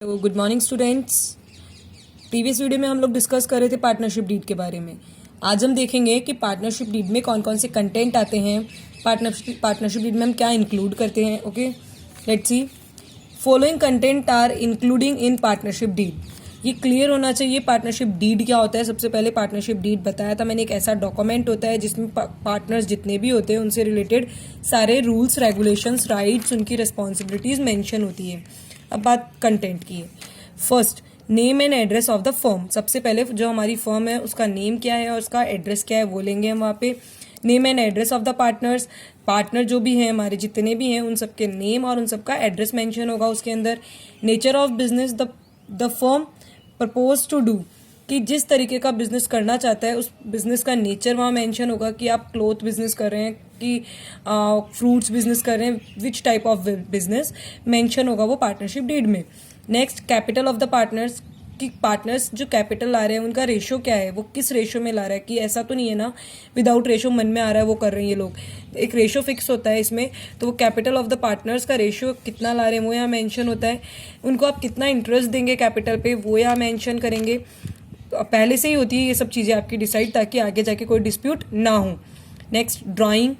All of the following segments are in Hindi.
तो good morning students. Previous video में हम लोग डिस्कस कर रहे थे पार्टनरशिप डीड के बारे में। आज हम देखेंगे कि पार्टनरशिप डीड में कौन कौन से कंटेंट आते हैं, पार्टनरशिप डीड में हम क्या इंक्लूड करते हैं। Okay, let's see. Following content are including in partnership deed. ये क्लियर होना चाहिए पार्टनरशिप डीड क्या होता है। सबसे पहले पार्टनरशिप डीड बताया था मैंने, एक ऐसा डॉक्यूमेंट होता है जिसमें पार्टनर्स जितने भी होते हैं उनसे रिलेटेड सारे रूल्स, रेगुलेशंस, राइट्स, उनकी रिस्पॉन्सिबिलिटीज मेंशन होती है। अब बात कंटेंट की है। First, name and address of the firm. सबसे पहले जो हमारी फर्म है उसका नेम क्या है और उसका एड्रेस क्या है वो लेंगे हम वहाँ पे। Name and address of the partners, partner जो भी हैं हमारे जितने भी हैं उन सबके नेम और उन सबका एड्रेस मेंशन होगा उसके अंदर। Nature of business, the firm propose to do, कि जिस तरीके का बिजनेस करना चाहता है उस बिजनेस का नेचर वहाँ मेंशन होगा कि आप क्लोथ बिजनेस कर रहे हैं कि फ्रूट्स बिजनेस कर रहे हैं, which type of business mention होगा वो पार्टनरशिप डीड में। Next, capital of the partners, कि पार्टनर्स जो कैपिटल ला रहे हैं उनका रेशो क्या है, वो किस रेशो में ला रहा है, कि ऐसा तो नहीं है ना विदाउट रेशो मन में आ रहा है वो कर रहे हैं ये लोग। एक रेशो फिक्स होता है इसमें, तो वो कैपिटल ऑफ द पार्टनर्स का रेशो कितना ला रहे हैं वो यहाँ मेंशन होता है। उनको आप कितना इंटरेस्ट देंगे कैपिटल पे वो यहाँ मेंशन करेंगे। तो पहले से ही होती है ये सब चीज़ें आपकी डिसाइड, ताकि आगे जाके कोई डिस्प्यूट ना हो। Next, drawing,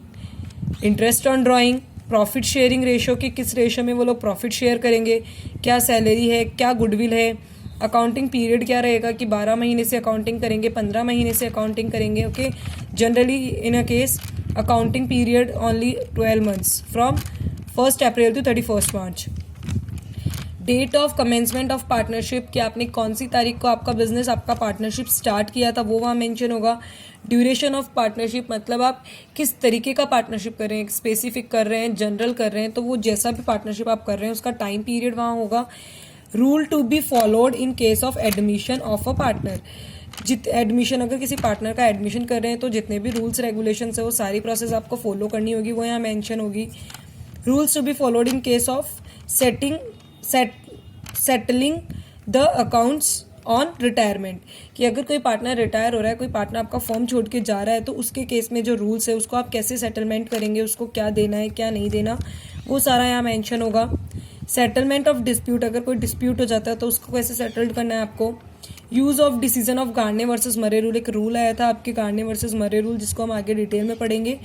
interest on drawing, profit sharing ratio, कि किस रेशो में वो लोग प्रॉफिट शेयर करेंगे, क्या सैलरी है, क्या गुडविल है। अकाउंटिंग पीरियड क्या रहेगा, कि 12 महीने से अकाउंटिंग करेंगे, 15 महीने से अकाउंटिंग करेंगे। Okay, generally in a case accounting period only 12 months from 1 April to 31 March. Date of commencement of partnership, कि आपने कौन सी तारीख को आपका बिजनेस, आपका पार्टनरशिप स्टार्ट किया था वो वहाँ मेंशन होगा। ड्यूरेशन ऑफ पार्टनरशिप, मतलब आप किस तरीके का पार्टनरशिप कर रहे हैं, स्पेसिफिक कर रहे हैं, जनरल कर रहे हैं, तो वो जैसा भी पार्टनरशिप आप कर रहे हैं उसका टाइम पीरियड वहाँ होगा। Rule to be followed in case of admission of a partner, admission, अगर किसी पार्टनर का एडमिशन कर रहे हैं तो जितने भी रूल्स रेगुलेशन है वो सारी प्रोसेस आपको फॉलो करनी होगी, वो यहाँ मेंशन होगी। Rules to be followed in case of settling the accounts on retirement, कि अगर कोई पार्टनर रिटायर हो रहा है, कोई पार्टनर आपका फॉर्म छोड़ के जा रहा है, तो उसके केस में जो रूल्स है उसको आप कैसे सेटलमेंट करेंगे, उसको क्या देना है क्या नहीं देना, वो सारा यहाँ मेंशन होगा। सेटलमेंट ऑफ डिस्प्यूट, अगर कोई डिस्प्यूट हो जाता है तो उसको कैसे सेटल्ड करना है आपको। Use of decision of Gardner versus Murray rule, एक रूल आया था आपके गार्डने वर्सेस मरे रूल जिसको हम आगे डिटेल में पढ़ेंगे,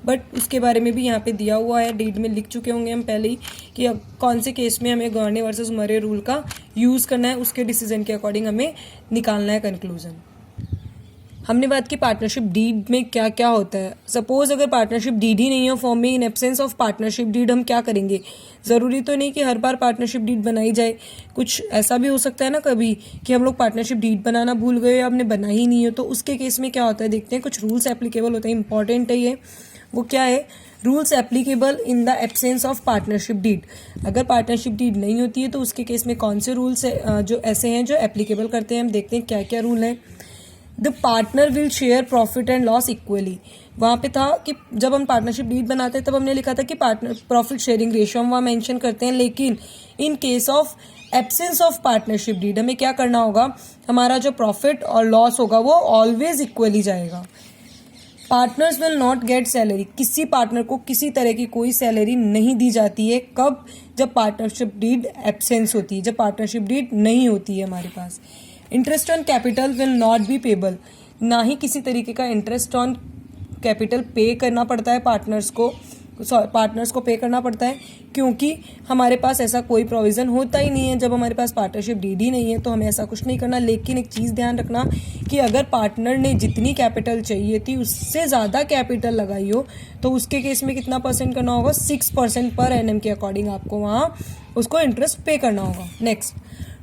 बट उसके बारे में भी यहाँ पे दिया हुआ है, डीड में लिख चुके होंगे हम पहले ही कि अब कौन से केस में हमें गार्डने वर्सेस मरे रूल का यूज़ करना है, उसके डिसीजन के अकॉर्डिंग हमें निकालना है कंक्लूजन। हमने बात की पार्टनरशिप डीड में क्या क्या होता है। सपोज अगर पार्टनरशिप डीड ही नहीं हो फॉर्म में, in absence of partnership deed हम क्या करेंगे। ज़रूरी तो नहीं कि हर बार पार्टनरशिप डीड बनाई जाए, कुछ ऐसा भी हो सकता है ना कभी कि हम लोग पार्टनरशिप डीड बनाना भूल गए या हमने बना ही नहीं हो, तो उसके केस में क्या होता है देखते हैं। कुछ रूल्स एप्लीकेबल होते हैं, इंपॉर्टेंट है ये। वो क्या है, rules applicable in the absence of partnership deed. अगर पार्टनरशिप डीड नहीं होती है तो उसके केस में कौन से रूल्स जो ऐसे हैं जो एप्लीकेबल करते हैं, हम देखते हैं क्या क्या रूल हैं। The partner will share profit and loss equally, वहाँ पे था कि जब हम पार्टनरशिप डीड बनाते हैं तब हमने लिखा था कि पार्टनर प्रॉफिट शेयरिंग रेशियो हम वहाँ मेंशन करते हैं, लेकिन in case of absence of partnership deed हमें क्या करना होगा, हमारा जो प्रॉफिट और लॉस होगा वो ऑलवेज इक्वली जाएगा। Partners will not get salary, किसी पार्टनर को किसी तरह की कोई सैलरी नहीं दी जाती है, कब, जब पार्टनरशिप डीड एब्सेंस होती है, जब पार्टनरशिप डीड नहीं होती है हमारे पास। Interest on capital will not be payable, ना ही किसी तरीके का इंटरेस्ट ऑन कैपिटल पे करना पड़ता है पार्टनर्स को पे करना पड़ता है, क्योंकि हमारे पास ऐसा कोई प्रोविज़न होता ही नहीं है। जब हमारे पास पार्टनरशिप डीड ही नहीं है तो हमें ऐसा कुछ नहीं करना। लेकिन एक चीज़ ध्यान रखना कि अगर पार्टनर ने जितनी कैपिटल चाहिए थी उससे ज़्यादा कैपिटल लगाई हो तो उसके केस में कितना परसेंट करना होगा, 6% पर एनम के अकॉर्डिंग आपको वहाँ उसको इंटरेस्ट पे करना होगा। Next,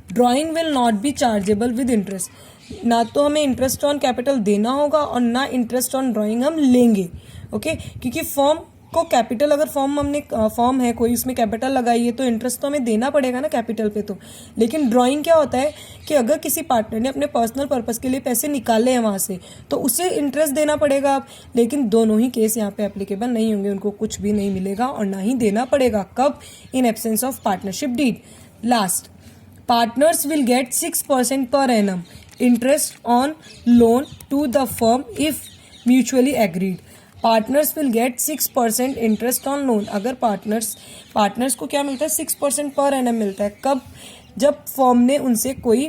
drawing will not be chargeable with interest, ना तो हमें इंटरेस्ट ऑन कैपिटल देना होगा और ना इंटरेस्ट ऑन ड्राइंग हम लेंगे। ओके, क्योंकि फॉर्म को कैपिटल, अगर फॉर्म है कोई उसमें कैपिटल लगाई है तो इंटरेस्ट तो हमें देना पड़ेगा ना कैपिटल पे तो। लेकिन ड्राइंग क्या होता है कि अगर किसी पार्टनर ने अपने पर्सनल पर्पस के लिए पैसे निकाले हैं वहाँ से तो उसे इंटरेस्ट देना पड़ेगा आप, लेकिन दोनों ही केस यहाँ पे एप्लीकेबल नहीं होंगे, उनको कुछ भी नहीं मिलेगा और ना ही देना पड़ेगा, कब, in absence of partnership deed. Last, partners will get 6% per annum interest on loan to the firm if mutually agreed. Partners will get 6% interest on loan, अगर पार्टनर्स को क्या मिलता है, 6% पर एनम मिलता है, कब, जब फर्म ने उनसे कोई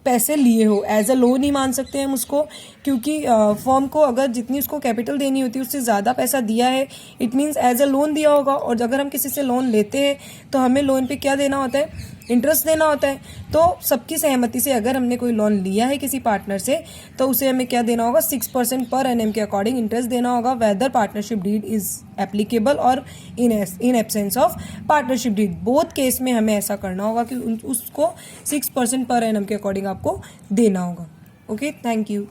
पैसे लिए हो। एज अ लोन ही मान सकते हैं हम उसको, क्योंकि फर्म को अगर जितनी उसको कैपिटल देनी होती है उससे ज़्यादा पैसा दिया है, it means as a loan दिया होगा। और अगर हम किसी से लोन लेते हैं तो हमें लोन पे क्या देना होता है, इंटरेस्ट देना होता है। तो सबकी सहमति से अगर हमने कोई लोन लिया है किसी पार्टनर से तो उसे हमें क्या देना होगा, 6% पर एनएम के अकॉर्डिंग इंटरेस्ट देना होगा, whether partnership deed is applicable और in absence of partnership deed. Both case में हमें ऐसा करना होगा कि उसको 6% पर एनएम के अकॉर्डिंग आपको देना होगा। Okay, thank you.